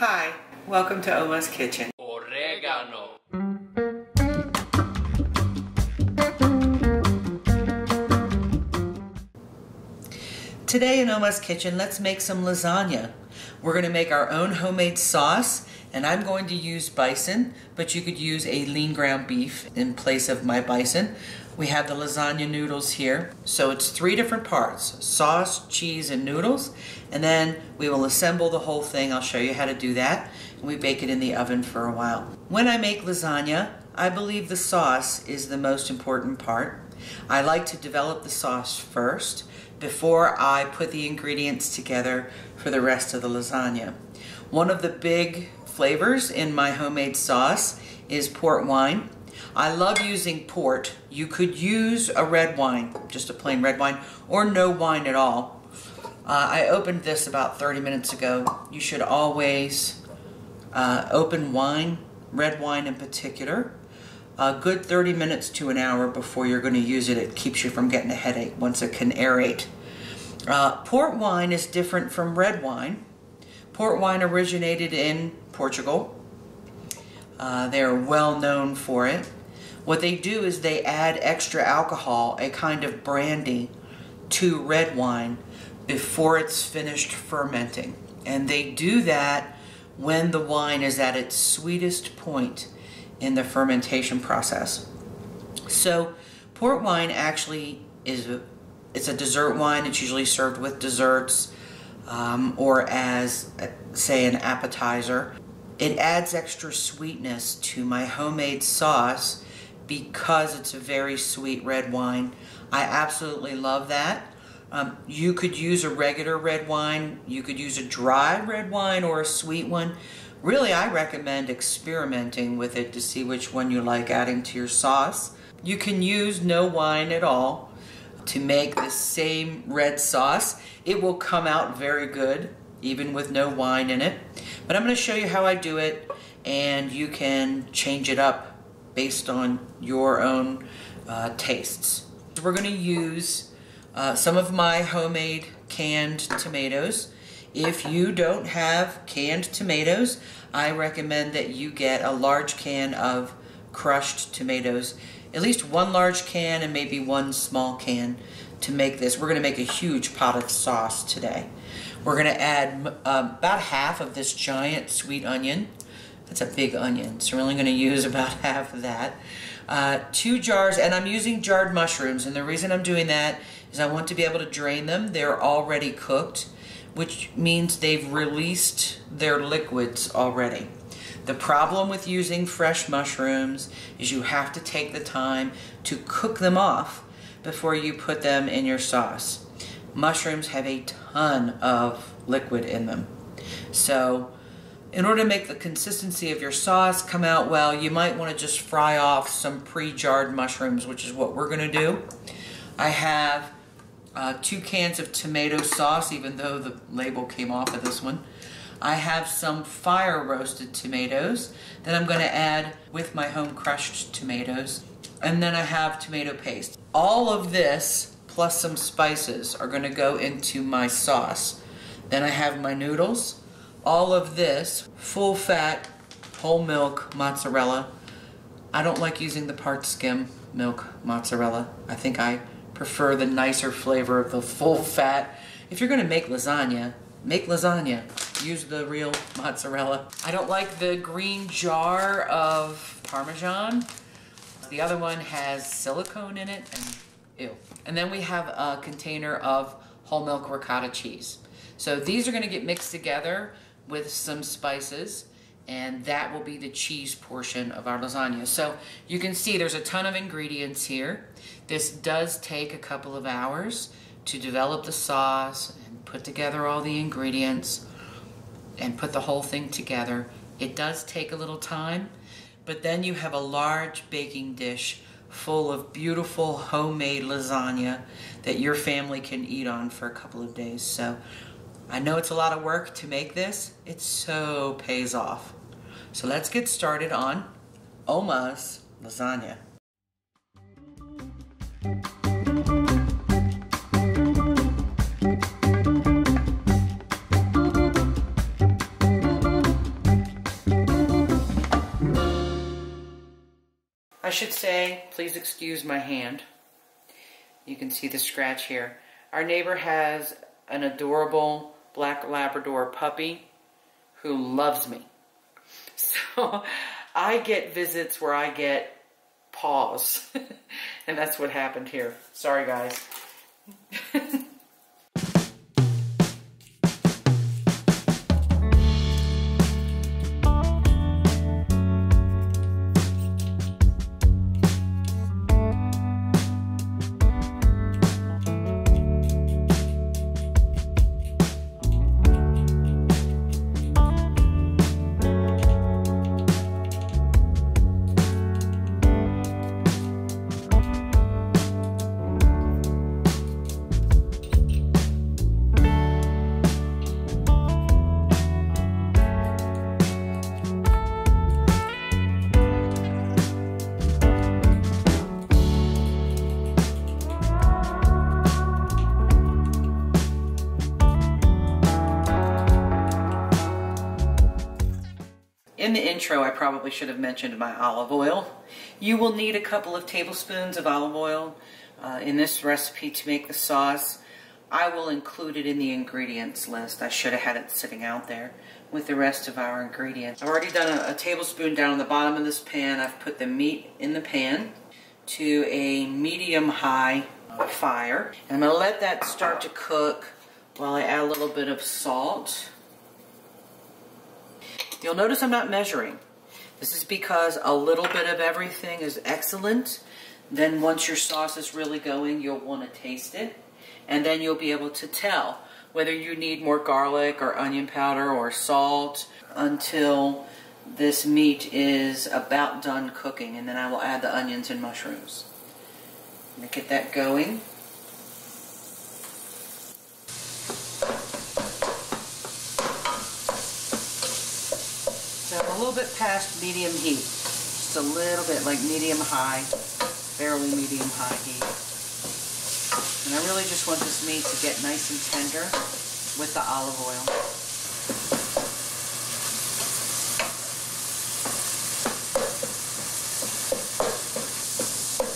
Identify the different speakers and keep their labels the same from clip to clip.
Speaker 1: Hi, welcome to Oma's Kitchen.
Speaker 2: Oregano.
Speaker 1: Today in Oma's Kitchen, let's make some lasagna. We're going to make our own homemade sauce, and I'm going to use bison, but you could use a lean ground beef in place of my bison. We have the lasagna noodles here. So it's 3 different parts: sauce, cheese, and noodles. And then we will assemble the whole thing. I'll show you how to do that. And we bake it in the oven for a while. When I make lasagna, I believe the sauce is the most important part. I like to develop the sauce first before I put the ingredients together for the rest of the lasagna. One of the big flavors in my homemade sauce is port wine. I love using port. You could use a red wine, just a plain red wine, or no wine at all. I opened this about 30 minutes ago. You should always open wine, red wine in particular, a good 30 minutes to an hour before you're going to use it. It keeps you from getting a headache once it can aerate. Port wine is different from red wine. Port wine originated in Portugal. They're well known for it. What they do is they add extra alcohol, a kind of brandy, to red wine before it's finished fermenting. And they do that when the wine is at its sweetest point in the fermentation process. So port wine actually it's a dessert wine. It's usually served with desserts or as, say, an appetizer. It adds extra sweetness to my homemade sauce because it's a very sweet red wine. I absolutely love that. You could use a regular red wine, you could use a dry red wine or a sweet one. Really, I recommend experimenting with it to see which one you like adding to your sauce. You can use no wine at all to make the same red sauce. It will come out very good, even with no wine in it. But I'm going to show you how I do it, and you can change it up based on your own tastes. We're going to use some of my homemade canned tomatoes. If you don't have canned tomatoes, I recommend that you get a large can of crushed tomatoes. At least 1 large can and maybe 1 small can to make this. We're going to make a huge pot of sauce today. We're going to add about half of this giant sweet onion. That's a big onion, so we're only going to use about half of that. 2 jars, and I'm using jarred mushrooms, and the reason I'm doing that is I want to be able to drain them. They're already cooked, which means they've released their liquids already. The problem with using fresh mushrooms is you have to take the time to cook them off before you put them in your sauce. Mushrooms have a ton of liquid in them. So in order to make the consistency of your sauce come out well, you might want to just fry off some pre-jarred mushrooms, which is what we're going to do. I have 2 cans of tomato sauce, even though the label came off of this one. I have some fire roasted tomatoes that I'm going to add with my home crushed tomatoes. And then I have tomato paste. All of this plus some spices are going to go into my sauce. Then I have my noodles. All of this full fat whole milk mozzarella. I don't like using the part skim milk mozzarella. I think I prefer the nicer flavor of the full fat. If you're going to make lasagna, use the real mozzarella. I don't like the green jar of parmesan. The other one has silicone in it, and ew. And then we have a container of whole milk ricotta cheese. So these are going to get mixed together with some spices, and that will be the cheese portion of our lasagna. So you can see there's a ton of ingredients here. This does take a couple of hours to develop the sauce and put together all the ingredients and put the whole thing together. It does take a little time, but then you have a large baking dish full of beautiful homemade lasagna that your family can eat on for a couple of days. So I know it's a lot of work to make this. It so pays off. So let's get started on Oma's lasagna. I should say, please excuse my hand. You can see the scratch here. Our neighbor has an adorable black Labrador puppy who loves me. So I get visits where I get paws. And that's what happened here. Sorry, guys. In the intro, I probably should have mentioned my olive oil. You will need a couple of tablespoons of olive oil in this recipe to make the sauce. I will include it in the ingredients list. I should have had it sitting out there with the rest of our ingredients. I've already done a tablespoon down on the bottom of this pan. I've put the meat in the pan to a medium-high fire. And I'm going to let that start to cook while I add a little bit of salt. You'll notice I'm not measuring. This is because a little bit of everything is excellent. Then once your sauce is really going, you'll want to taste it. And then you'll be able to tell whether you need more garlic or onion powder or salt until this meat is about done cooking. And then I will add the onions and mushrooms. I'm going to get that going. So I'm a little bit past medium heat, just a little bit, like medium-high, barely medium-high heat. And I really just want this meat to get nice and tender with the olive oil.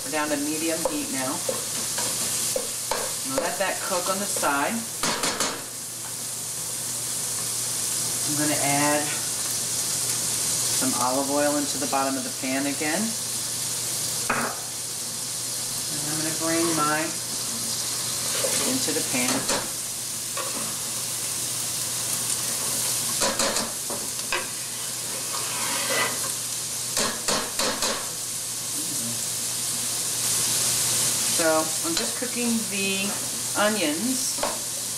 Speaker 1: We're down to medium heat now. I'm going to let that cook on the side. I'm going to add some olive oil into the bottom of the pan again. And I'm going to bring mine into the pan. So I'm just cooking the onions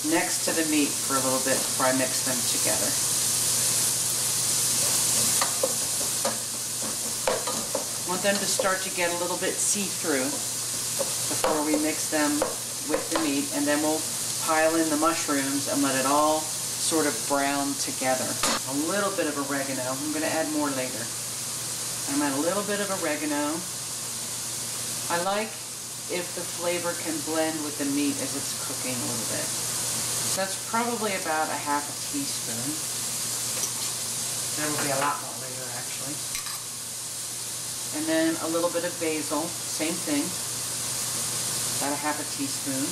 Speaker 1: next to the meat for a little bit before I mix them together. I want them to start to get a little bit see-through before we mix them with the meat, and then we'll pile in the mushrooms and let it all sort of brown together. A little bit of oregano. I'm going to add more later. I'm at a little bit of oregano. I like if the flavor can blend with the meat as it's cooking a little bit. So that's probably about a half a teaspoon. There will be a lot more later, actually. And then a little bit of basil, same thing, about a half a teaspoon.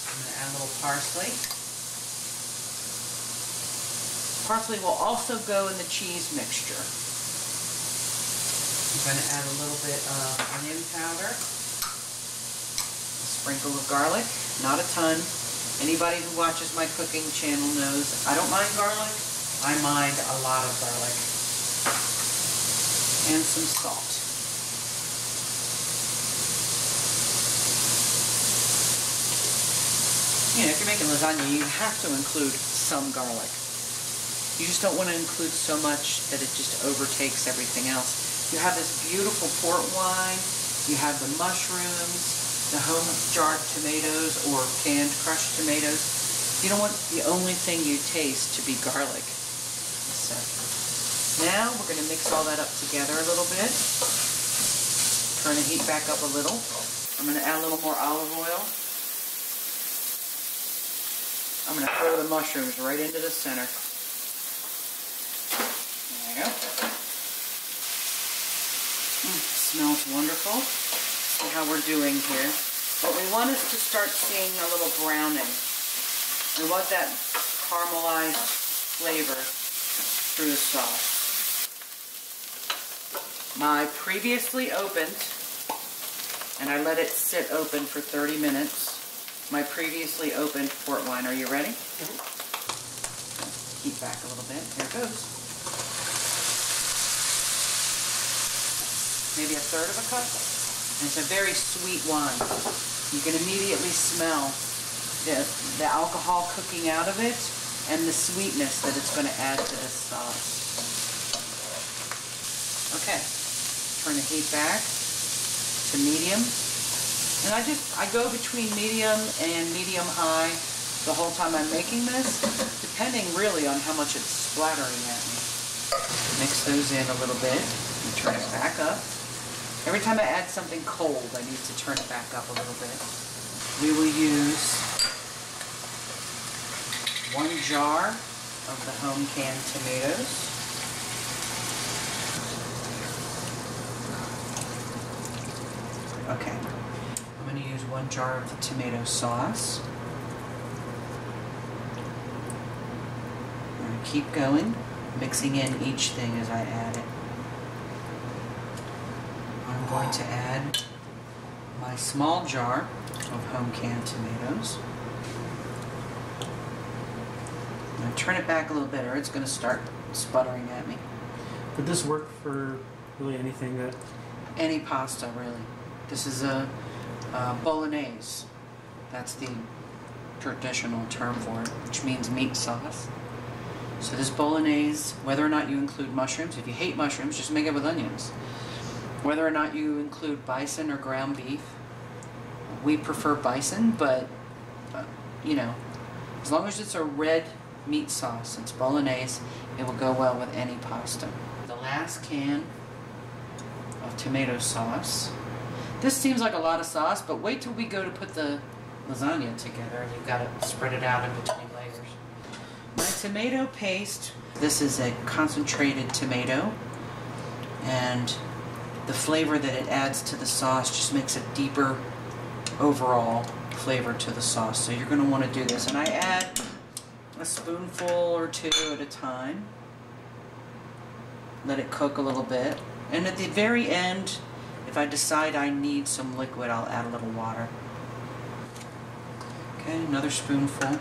Speaker 1: I'm going to add a little parsley. Parsley will also go in the cheese mixture. I'm going to add a little bit of onion powder, a sprinkle of garlic, not a ton. Anybody who watches my cooking channel knows I don't mind garlic. I mind a lot of garlic. And some salt. You know, if you're making lasagna, you have to include some garlic. You just don't want to include so much that it just overtakes everything else. You have this beautiful port wine, you have the mushrooms, the home jarred tomatoes or canned crushed tomatoes. You don't want the only thing you taste to be garlic. So now we're going to mix all that up together a little bit. Turn the heat back up a little. I'm going to add a little more olive oil. I'm going to throw the mushrooms right into the center. There you go. smells wonderful. See how we're doing here. But we want it to start seeing a little browning. We want that caramelized flavor through the sauce. My previously opened, and I let it sit open for 30 minutes, my previously opened port wine. Are you ready? Mm-hmm. Keep back a little bit. Here it goes. Maybe 1/3 of a cup. And it's a very sweet wine. You can immediately smell the alcohol cooking out of it and the sweetness that it's going to add to this sauce. Okay, turn the heat back to medium. And I go between medium and medium high the whole time I'm making this, depending really on how much it's splattering at me. Mix those in a little bit and turn it back up. Every time I add something cold, I need to turn it back up a little bit. We will use 1 jar of the home canned tomatoes. Okay, I'm going to use 1 jar of the tomato sauce. I'm going to keep going, mixing in each thing as I add it. I'm going to add my small jar of home canned tomatoes. I'm going to turn it back a little bit or it's going to start sputtering at me.
Speaker 2: Would this work for really anything that...
Speaker 1: Any pasta, really. This is a Bolognaise. That's the traditional term for it, which means meat sauce. So this Bolognaise, whether or not you include mushrooms, if you hate mushrooms, just make it with onions. Whether or not you include bison or ground beef, we prefer bison, but, you know, as long as it's a red meat sauce, it's Bolognaise, it will go well with any pasta. The last can of tomato sauce. This seems like a lot of sauce, but wait till we go to put the lasagna together and you've got to spread it out in between layers. My tomato paste, this is a concentrated tomato, and the flavor that it adds to the sauce just makes a deeper overall flavor to the sauce. So you're going to want to do this. And I add a spoonful or 2 at a time. Let it cook a little bit. And at the very end, if I decide I need some liquid, I'll add a little water. Okay, another spoonful.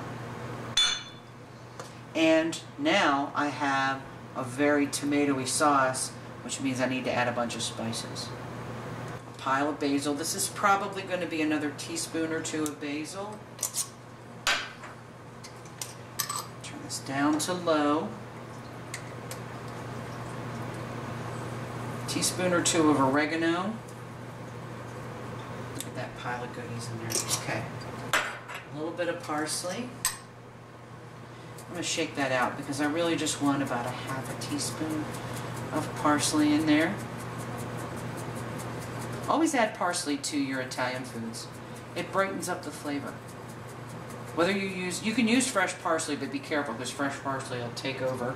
Speaker 1: And now I have a very tomatoey sauce, which means I need to add a bunch of spices. A pile of basil. This is probably going to be another teaspoon or 2 of basil. Turn this down to low. Teaspoon or 2 of oregano. Get that pile of goodies in there. Okay. A little bit of parsley. I'm going to shake that out because I really just want about 1/2 teaspoon of parsley in there. Always add parsley to your Italian foods. It brightens up the flavor. Whether you can use fresh parsley, but be careful because fresh parsley will take over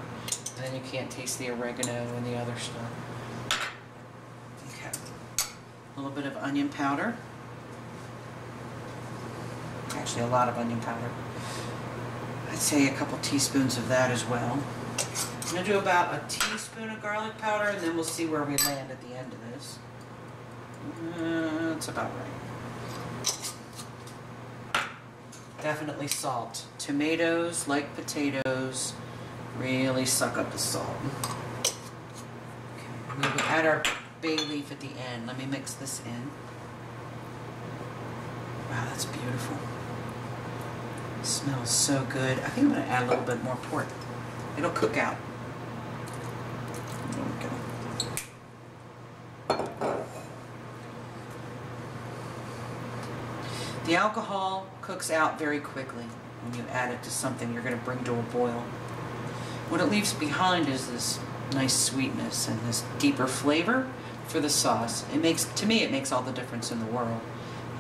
Speaker 1: and then you can't taste the oregano and the other stuff. Okay. A little bit of onion powder. Actually, a lot of onion powder. I'd say a couple teaspoons of that as well. I'm going to do about a teaspoon of garlic powder, and then we'll see where we land at the end of this. That's about right. Definitely salt. Tomatoes, like potatoes, really suck up the salt. Okay, we will add our bay leaf at the end. Let me mix this in. Wow, that's beautiful. It smells so good. I think I'm going to add a little bit more pork. It'll cook out. There we go. The alcohol cooks out very quickly when you add it to something you're going to bring to a boil. What it leaves behind is this nice sweetness and this deeper flavor for the sauce. It makes, to me, it makes all the difference in the world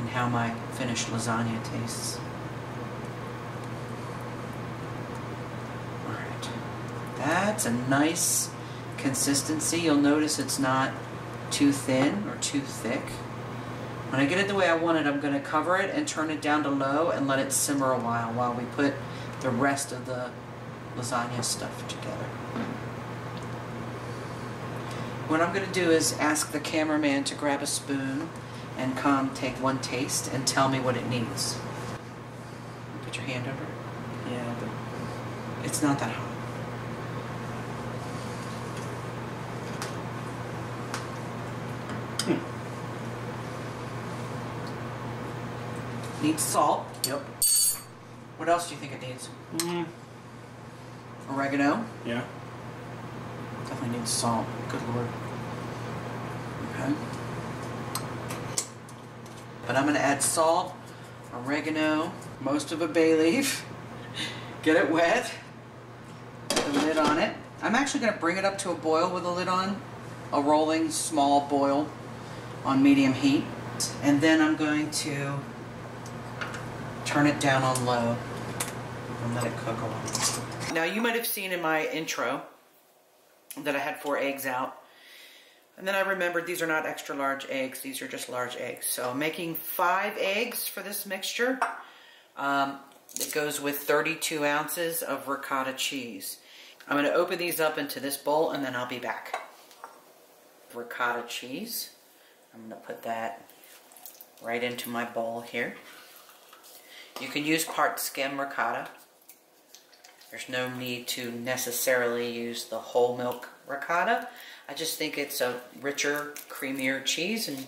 Speaker 1: in how my finished lasagna tastes. Alright, that's a nice consistency. You'll notice it's not too thin or too thick. When I get it the way I want it, I'm going to cover it and turn it down to low and let it simmer a while we put the rest of the lasagna stuff together. What I'm going to do is ask the cameraman to grab a spoon and come take one taste and tell me what it needs. Put your hand over it. Yeah, but it's not that hot. Needs salt.
Speaker 2: Yep.
Speaker 1: What else do you think it needs? Oregano.
Speaker 2: Yeah.
Speaker 1: Definitely needs salt. Good Lord. Okay. But I'm going to add salt, oregano, most of a bay leaf. Get it wet. Put the lid on it. I'm actually going to bring it up to a boil with the lid on. A rolling small boil on medium heat. And then I'm going to turn it down on low and let it cook a while. Now you might have seen in my intro that I had 4 eggs out. And then I remembered these are not extra large eggs, these are just large eggs. So I'm making 5 eggs for this mixture. It goes with 32 ounces of ricotta cheese. I'm going to open these up into this bowl and then I'll be back. Ricotta cheese. I'm going to put that right into my bowl here. You can use part skim ricotta. There's no need to necessarily use the whole milk ricotta. I just think it's a richer, creamier cheese, and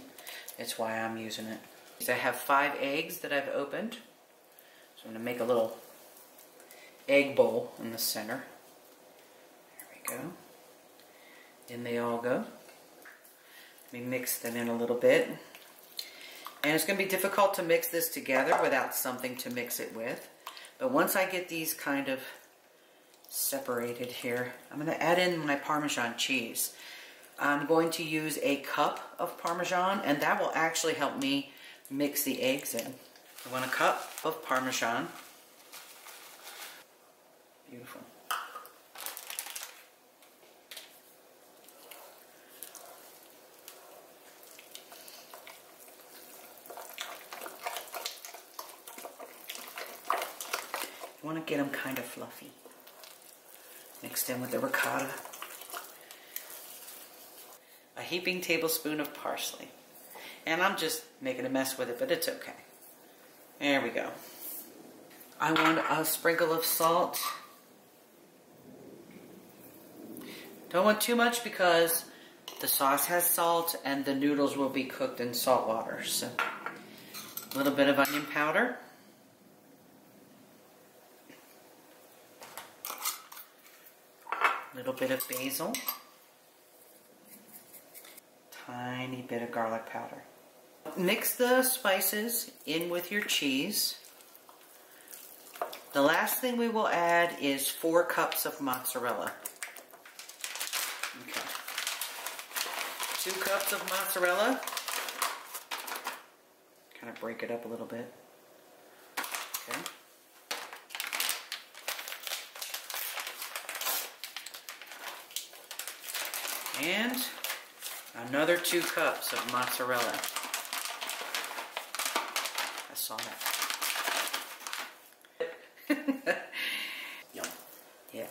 Speaker 1: it's why I'm using it. I have 5 eggs that I've opened. So I'm going to make a little egg bowl in the center. There we go. In they all go. Let me mix them in a little bit. And it's going to be difficult to mix this together without something to mix it with. But once I get these kind of separated here, I'm going to add in my Parmesan cheese. I'm going to use a cup of Parmesan, and that will actually help me mix the eggs in. I want a cup of Parmesan. Beautiful. You want to get them kind of fluffy. Mixed in with the ricotta. A heaping tablespoon of parsley. And I'm just making a mess with it, but it's okay. There we go. I want a sprinkle of salt. Don't want too much because the sauce has salt and the noodles will be cooked in salt water. So a little bit of onion powder. A little bit of basil. Tiny bit of garlic powder. Mix the spices in with your cheese. The last thing we will add is 4 cups of mozzarella. Okay. 2 cups of mozzarella. Kind of break it up a little bit. Okay. And another 2 cups of mozzarella. I saw that. Yum. Yeah.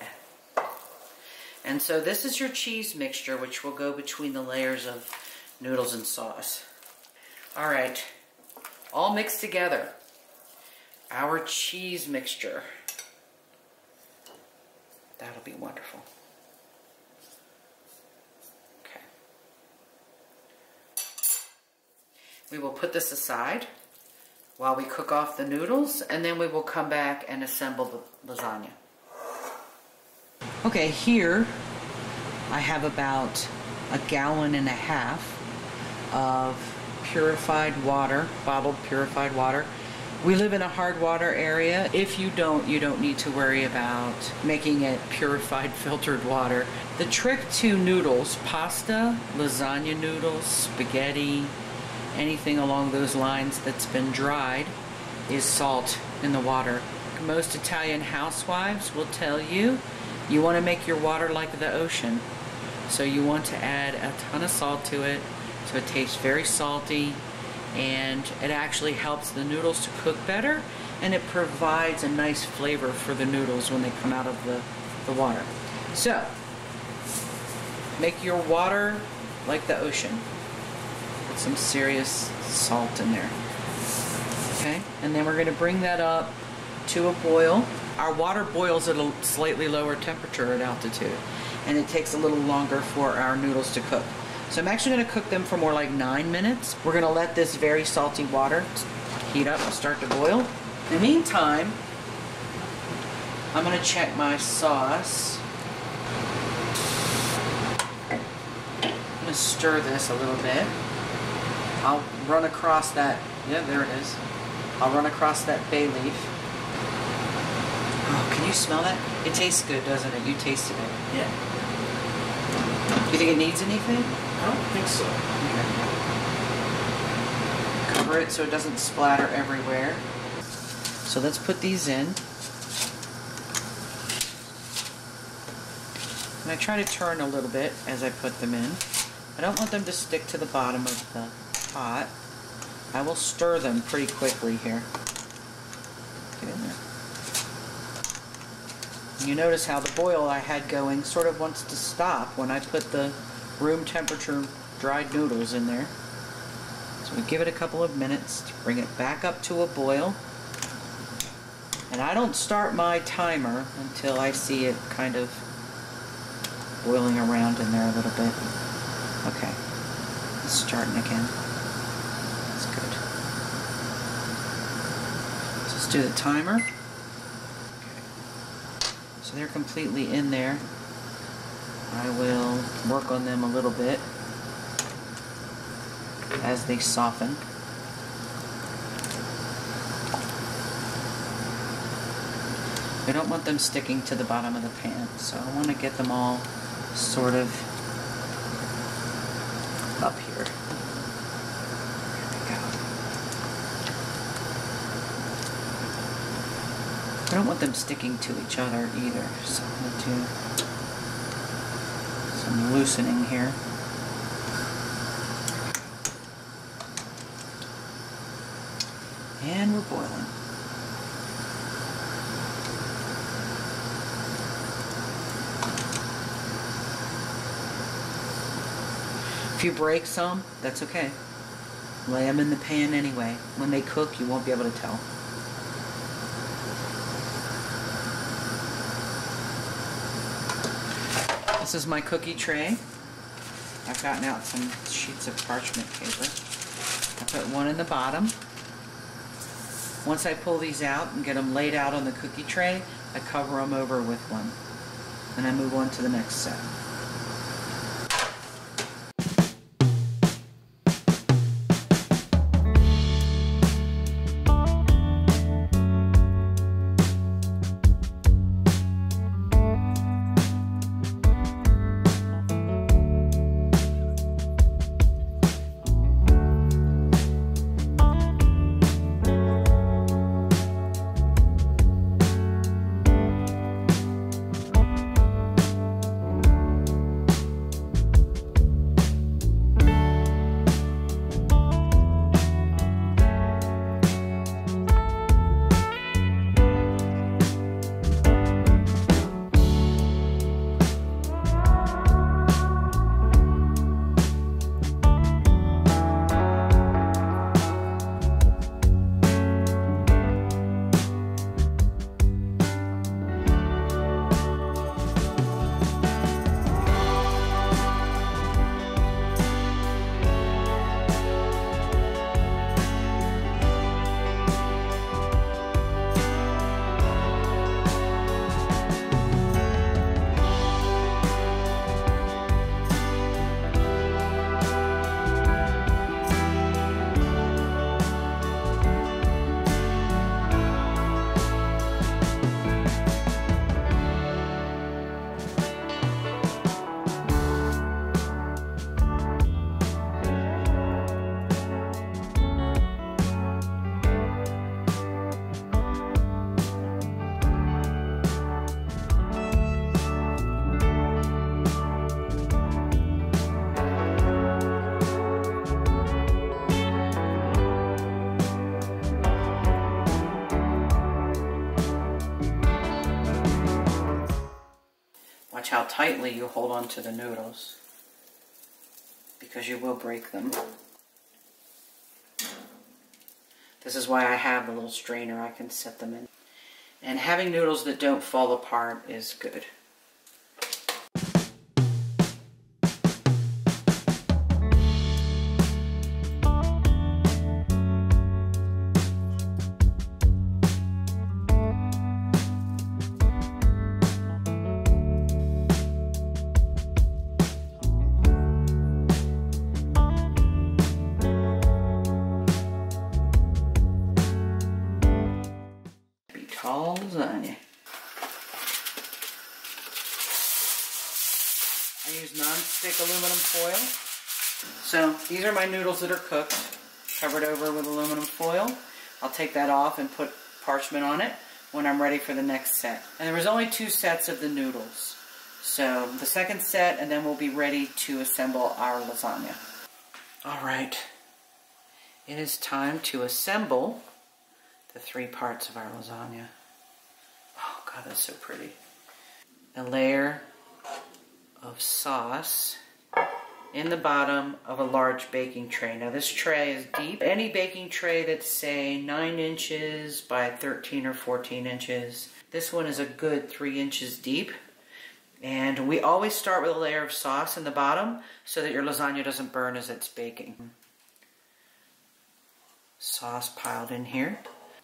Speaker 1: And so this is your cheese mixture, which will go between the layers of noodles and sauce. All right, all mixed together. Our cheese mixture. That'll be wonderful. We will put this aside while we cook off the noodles, and then we will come back and assemble the lasagna. Okay, here I have about 1.5 gallons of purified water, bottled purified water. We live in a hard water area. If you don't need to worry about making it purified filtered water. The trick to noodles, pasta, lasagna noodles, spaghetti, anything along those lines that's been dried, is salt in the water. Most Italian housewives will tell you, you want to make your water like the ocean. So you want to add a ton of salt to it so it tastes very salty, and it actually helps the noodles to cook better, and it provides a nice flavor for the noodles when they come out of the water. So make your water like the ocean. Put some serious salt in there. Okay, and then we're going to bring that up to a boil. Our water boils at a slightly lower temperature at altitude, and it takes a little longer for our noodles to cook. So I'm actually going to cook them for more like 9 minutes. We're going to let this very salty water heat up and start to boil. In the meantime, I'm going to check my sauce. I'm going to stir this a little bit. I'll run across that, yeah, there it is. I'll run across that bay leaf. Oh, can you smell that? It tastes good, doesn't it? You tasted it.
Speaker 2: Yeah.
Speaker 1: You think it needs anything?
Speaker 2: I don't think so.
Speaker 1: Okay. Cover it so it doesn't splatter everywhere. So let's put these in. And I try to turn a little bit as I put them in. I don't want them to stick to the bottom of the pot. I will stir them pretty quickly here. Get in there. You notice how the boil I had going sort of wants to stop when I put the room temperature dried noodles in there. So we give it a couple of minutes to bring it back up to a boil. And I don't start my timer until I see it kind of boiling around in there a little bit. Okay, it's starting again. That's good. So let's do the timer. Okay. So they're completely in there. I will work on them a little bit as they soften. I don't want them sticking to the bottom of the pan, so I want to get them all sort of up here. There we go. I don't want them sticking to each other either, so I'm going to do some loosening here. And we're boiling. If you break some, that's okay. Lay them in the pan anyway. When they cook, you won't be able to tell. This is my cookie tray. I've gotten out some sheets of parchment paper. I put one in the bottom. Once I pull these out and get them laid out on the cookie tray, I cover them over with one. And I move on to the next set. Watch how tightly you hold on to the noodles, because you will break them. This is why I have the little strainer I can set them in. And having noodles that don't fall apart is good. Lasagna. I use non-stick aluminum foil. So these are my noodles that are cooked, covered over with aluminum foil. I'll take that off and put parchment on it when I'm ready for the next set. And there was only 2 sets of the noodles. So the second set, and then we'll be ready to assemble our lasagna. Alright, it is time to assemble the 3 parts of our lasagna. Oh God, that's so pretty. A layer of sauce in the bottom of a large baking tray. Now this tray is deep. Any baking tray that's, say, 9 inches by 13 or 14 inches. This one is a good 3 inches deep. And we always start with a layer of sauce in the bottom so that your lasagna doesn't burn as it's baking. Sauce piled in here.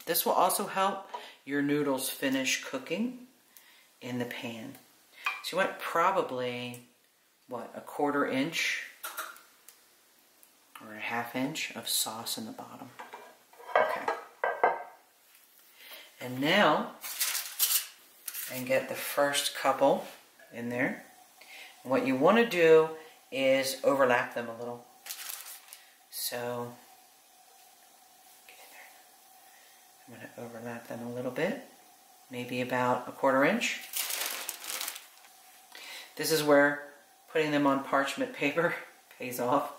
Speaker 1: This will also help your noodles finish cooking in the pan. So you want probably, what, a 1/4 inch or a 1/2 inch of sauce in the bottom. Okay. And now, and get the first couple in there. And what you want to do is overlap them a little. So, I'm going to overlap them a little bit, maybe about a 1/4 inch. This is where putting them on parchment paper pays off.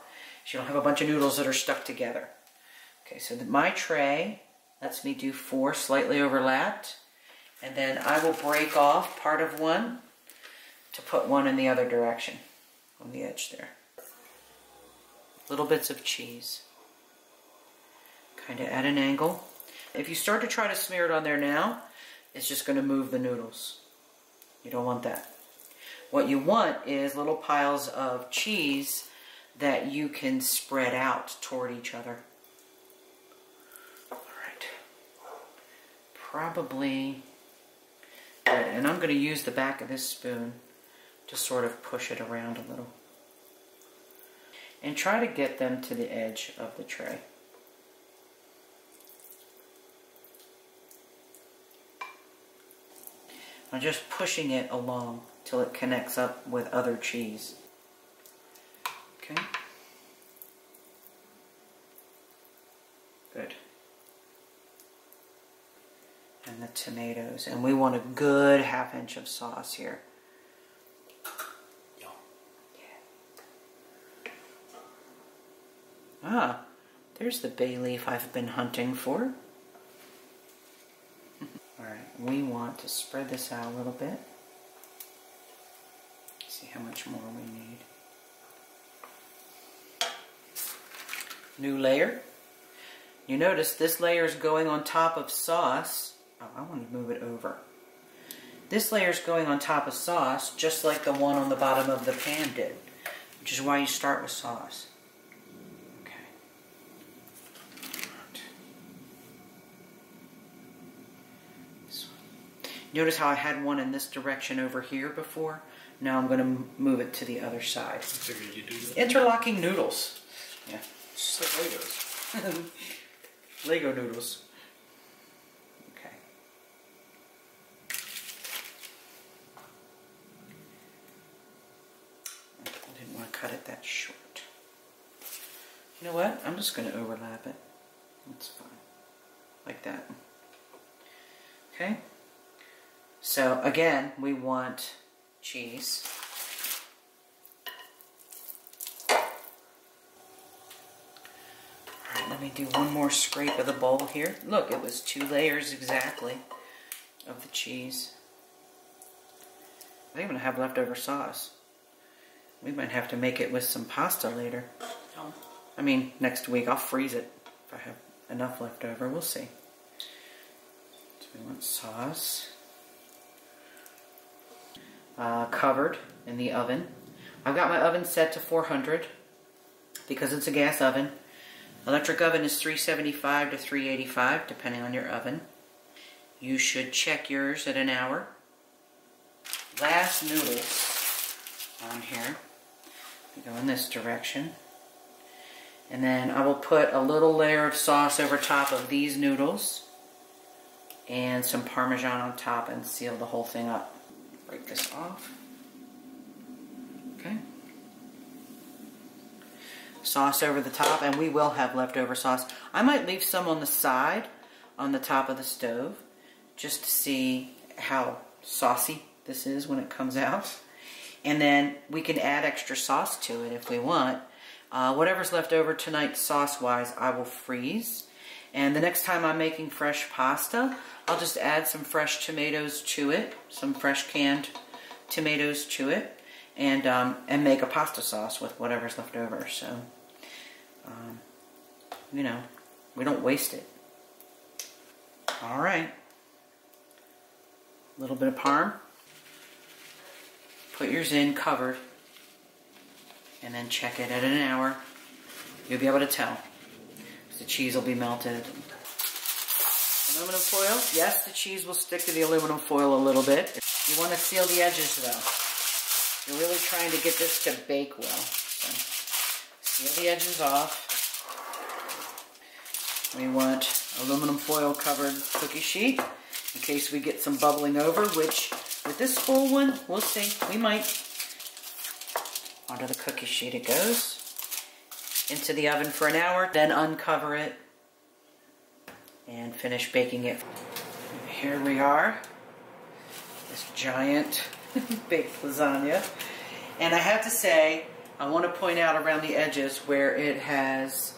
Speaker 1: So you don't have a bunch of noodles that are stuck together. Okay, so my tray lets me do 4 slightly overlapped, and then I will break off part of one to put one in the other direction on the edge there. Little bits of cheese, kind of at an angle. If you start to try to smear it on there now, it's just going to move the noodles. You don't want that. What you want is little piles of cheese that you can spread out toward each other. All right. Probably good. And I'm going to use the back of this spoon to sort of push it around a little. And try to get them to the edge of the tray. I'm just pushing it along till it connects up with other cheese. Okay. Good. And the tomatoes. And we want a good 1/2 inch of sauce here. Yeah. Ah, there's the bay leaf I've been hunting for. Alright, we want to spread this out a little bit. See how much more we need. New layer. You notice this layer is going on top of sauce. Oh, I want to move it over. This layer is going on top of sauce just like the one on the bottom of the pan did, which is why you start with sauce. Notice how I had one in this direction over here before? Now I'm going to move it to the other side.
Speaker 2: I figured you'd do that.
Speaker 1: Interlocking noodles. Yeah.
Speaker 2: It's just like Legos.
Speaker 1: Lego noodles. Okay. I didn't want to cut it that short. You know what? I'm just going to overlap it. That's fine. Like that. Okay. So again, we want cheese. Alright, let me do one more scrape of the bowl here. Look, it was 2 layers exactly of the cheese. I even have leftover sauce. We might have to make it with some pasta later.
Speaker 2: Oh.
Speaker 1: I mean, next week. I'll freeze it if I have enough left over. We'll see. So we want sauce. Covered in the oven. I've got my oven set to 400 because it's a gas oven. Electric oven is 375 to 385 depending on your oven. You should check yours at an hour. Last noodles on here. We go in this direction. And then I will put a little layer of sauce over top of these noodles and some parmesan on top and seal the whole thing up. Break this off. Okay. Sauce over the top, and we will have leftover sauce. I might leave some on the side, on the top of the stove, just to see how saucy this is when it comes out. And then we can add extra sauce to it if we want. Whatever's left over tonight sauce-wise, I will freeze. And the next time I'm making fresh pasta, I'll just add some fresh tomatoes to it, some fresh canned tomatoes to it, and make a pasta sauce with whatever's left over. So, you know, we don't waste it. All right. A little bit of parm. Put yours in covered, and then check it at an hour. You'll be able to tell. The cheese will be melted. Aluminum foil. Yes, the cheese will stick to the aluminum foil a little bit. You want to seal the edges though. You're really trying to get this to bake well. So seal the edges off. We want aluminum foil covered cookie sheet in case we get some bubbling over, which with this full one, we'll see. We might. Onto the cookie sheet it goes. Into the oven for an hour, then uncover it and finish baking it. Here we are. This giant baked lasagna. And I have to say, I want to point out around the edges where it has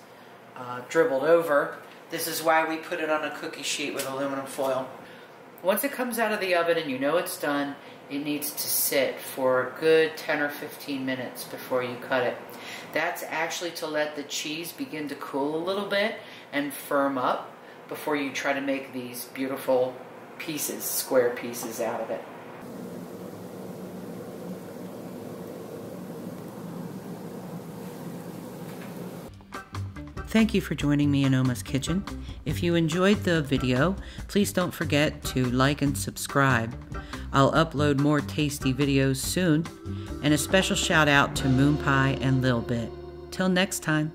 Speaker 1: dribbled over. This is why we put it on a cookie sheet with aluminum foil. Once it comes out of the oven and you know it's done, it needs to sit for a good 10 or 15 minutes before you cut it. That's actually to let the cheese begin to cool a little bit and firm up before you try to make these beautiful pieces, square pieces out of it. Thank you for joining me in Oma's Kitchen. If you enjoyed the video, please don't forget to like and subscribe. I'll upload more tasty videos soon, and a special shout out to Moon Pie and Lil Bit. Till next time.